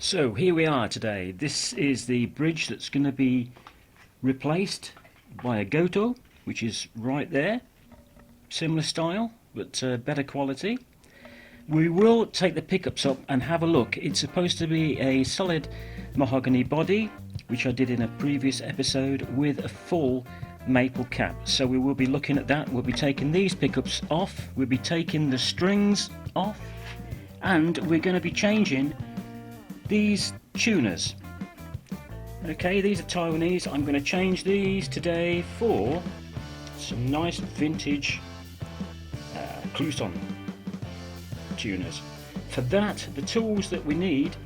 So here we are today. This is the bridge that's going to be replaced by a Goto, which is right there. Similar style, but better quality. We will take the pickups up and have a look. It's supposed to be a solid mahogany body, which I did in a previous episode, with a full maple cap. So we will be looking at that. We'll be taking these pickups off, we'll be taking the strings off, and we're going to be changing these tuners. Okay, these are Taiwanese. I'm going to change these today for some nice vintage CHIBSON tuners. For that, the tools that we need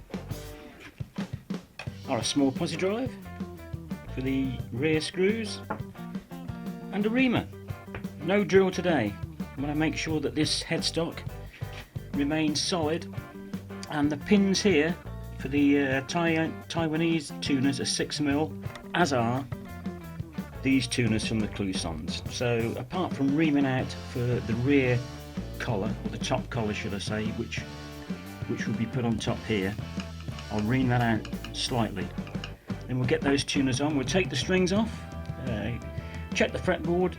are a small posi drive for the rear screws and a reamer. No drill today. I'm going to make sure that this headstock remains solid, and the pins here for the Taiwanese tuners are 6mm, as are these tuners from the CHIBSONs. So apart from reaming out for the rear collar, or the top collar should I say, which will be put on top here, I'll ream that out slightly. Then we'll get those tuners on, we'll take the strings off, check the fretboard,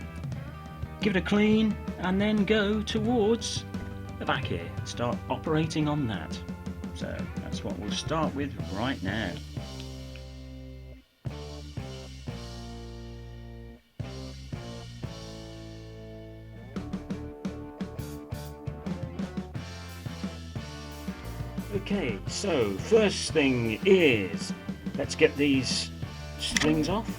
give it a clean, and then go towards the back here, start operating on that. So that's what we'll start with right now. Okay, so first thing is, let's get these strings off.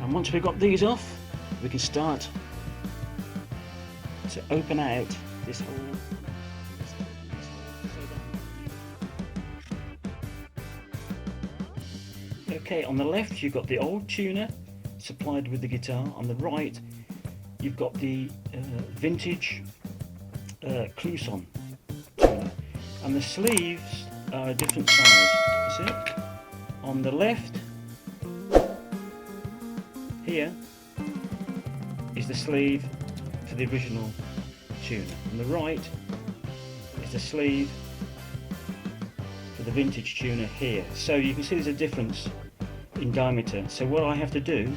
And once we've got these off, we can start to open out this whole. Okay, on the left you've got the old tuner supplied with the guitar. On the right you've got the vintage CHIBSON tuner, and the sleeves are a different size. You see? On the left here is the sleeve for the original tuner. On the right is the sleeve for the vintage tuner here. So you can see there's a difference in diameter. So what I have to do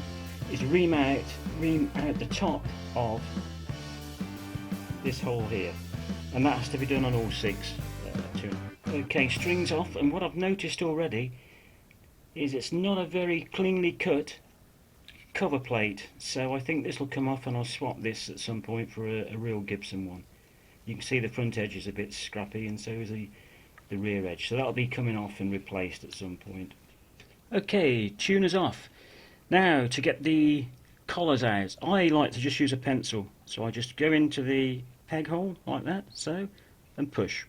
is ream out the top of this hole here, and that has to be done on all 6 tuners. Okay, strings off, and what I've noticed already is it's not a very cleanly cut cover plate, so I think this will come off, and I'll swap this at some point for a real Gibson one. You can see the front edge is a bit scrappy, and so is the rear edge, so that'll be coming off and replaced at some point. Okay, tuners off. Now to get the collars out, I like to just use a pencil, so I just go into the peg hole like that, so, and push,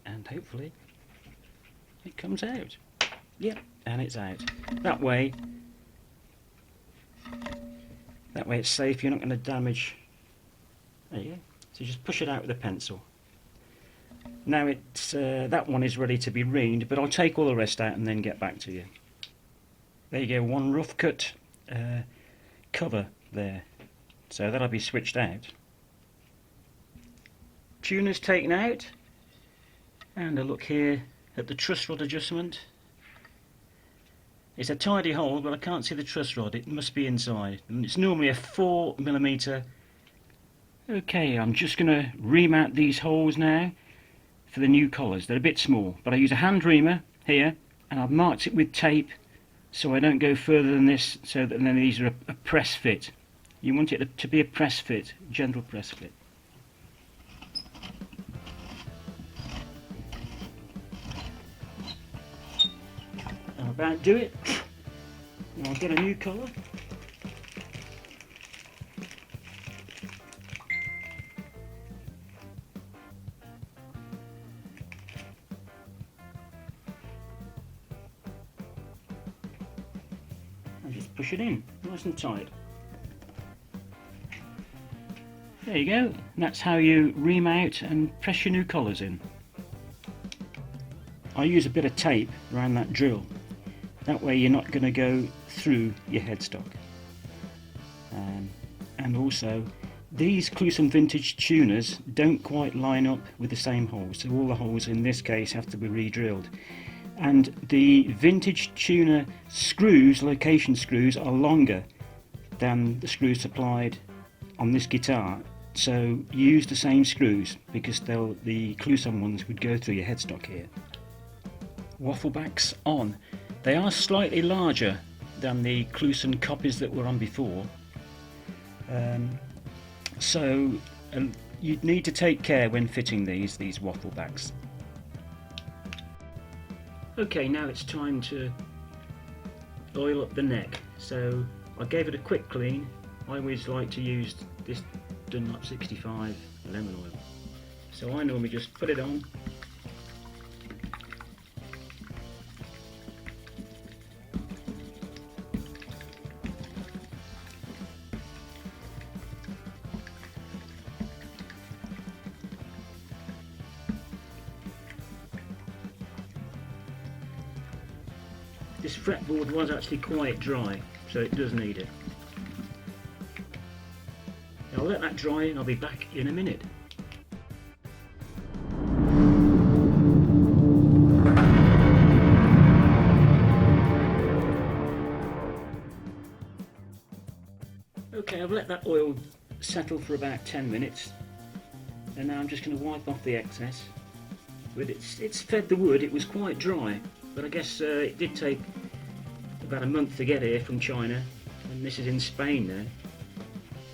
and hopefully it comes out. Yep, and it's out. That way it's safe, you're not going to damage. There you go. So just push it out with a pencil. Now it's that one is ready to be reamed, but I'll take all the rest out and then get back to you. There you go, one rough cut cover there, so that'll be switched out. Tuners taken out, and a look here at the truss rod adjustment. It's a tidy hole, but I can't see the truss rod, it must be inside, and it's normally a 4mm. Okay, I'm just going to ream out these holes now for the new collars. They're a bit small, but I use a hand reamer here, and I've marked it with tape so I don't go further than this, so that then these are a press fit. You want it to be a press fit, gentle press fit. I'll about do it. Now I'll get a new collar. And just push it in, nice and tight. There you go, and that's how you ream out and press your new collars in. I use a bit of tape around that drill. That way you're not going to go through your headstock. And also these Cluson vintage tuners don't quite line up with the same holes, so all the holes in this case have to be re-drilled. And the vintage tuner screws, location screws, are longer than the screws supplied on this guitar, so use the same screws because the Cluson ones would go through your headstock here. Waffle backs on. They are slightly larger than the Cluson copies that were on before, so you'd need to take care when fitting these waffle backs. Okay, now it's time to oil up the neck. So I gave it a quick clean. I always like to use this Dunlop 65 lemon oil. So I normally just put it on. This fretboard was actually quite dry, so it does need it. I'll let that dry and I'll be back in a minute. Okay, I've let that oil settle for about 10 minutes, and now I'm just going to wipe off the excess. But it's fed the wood. It was quite dry, but I guess it did take about a month to get here from China, and this is in Spain now.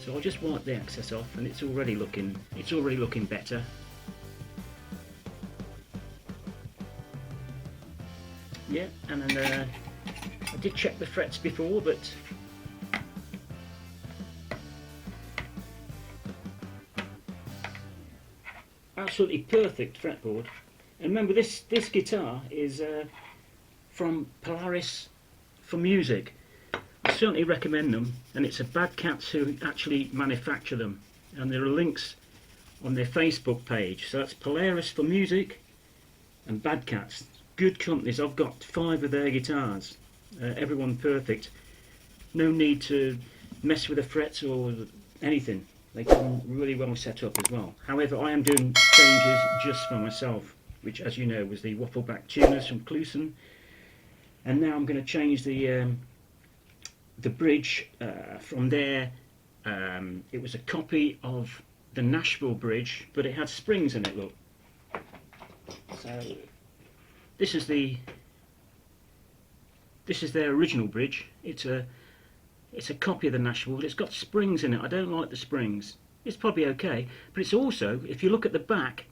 So I'll just wipe the excess off, and it's already looking better. Yeah, and then I did check the frets before, but absolutely perfect fretboard. And remember, this guitar is from Polaris for Music. I certainly recommend them, and it's a Bad Cats who actually manufacture them, and there are links on their Facebook page. So that's Polaris for Music and Bad Cats. Good companies. I've got 5 of their guitars, everyone perfect. No need to mess with the frets or anything. They come really well set up as well. However, I am doing changes just for myself, which, as you know, was the waffleback tuners from Cluson. And now I'm going to change the bridge from there. It was a copy of the Nashville bridge, but it had springs in it. Look, so this is their original bridge. It's a copy of the Nashville, but it's got springs in it. I don't like the springs. It's probably okay, but it's also, if you look at the back,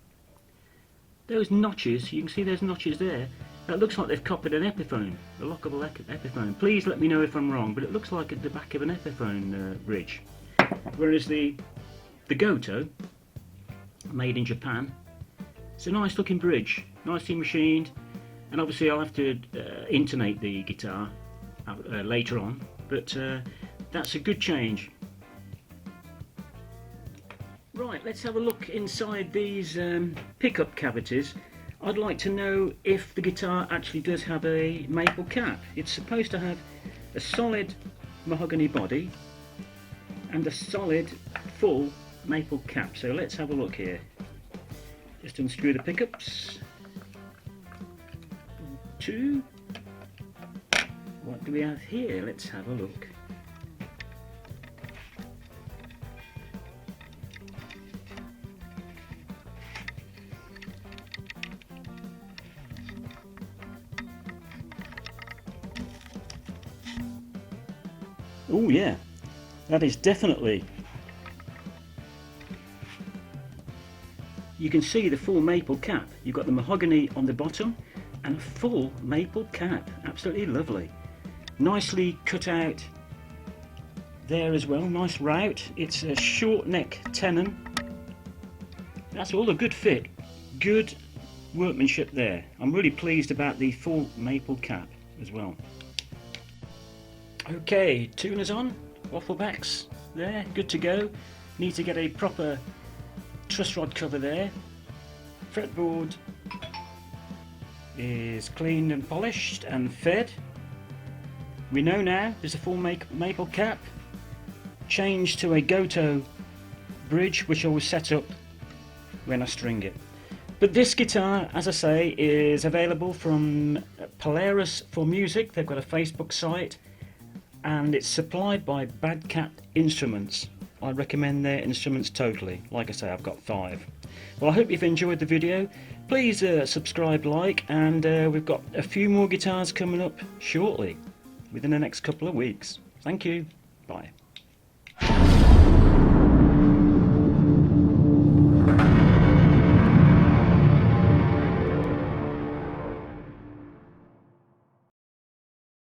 those notches, you can see those notches there. That looks like they've copied an Epiphone, a lockable Epiphone. Please let me know if I'm wrong, but it looks like at the back of an Epiphone bridge. Whereas the Goto, made in Japan, it's a nice looking bridge, nicely machined, and obviously I'll have to intonate the guitar later on, but that's a good change. Right, let's have a look inside these pickup cavities. I'd like to know if the guitar actually does have a maple cap. It's supposed to have a solid mahogany body and a solid full maple cap. So let's have a look here. Just unscrew the pickups. 2. What do we have here? Let's have a look. Oh yeah, that is definitely. You can see the full maple cap. You've got the mahogany on the bottom and a full maple cap. Absolutely lovely. Nicely cut out there as well. Nice route. It's a short neck tenon. That's all a good fit. Good workmanship there. I'm really pleased about the full maple cap as well. Okay, tuners on, waffle backs there, good to go. Need to get a proper truss rod cover there. Fretboard is cleaned and polished and fed. We know now there's a full maple cap. Changed to a Goto bridge which I will set up when I string it. But this guitar, as I say, is available from Polaris for Music. They've got a Facebook site, and it's supplied by Bad Cat Instruments. I recommend their instruments totally. Like I say, I've got 5. Well, I hope you've enjoyed the video. Please subscribe, like, and we've got a few more guitars coming up shortly, within the next couple of weeks. Thank you. Bye.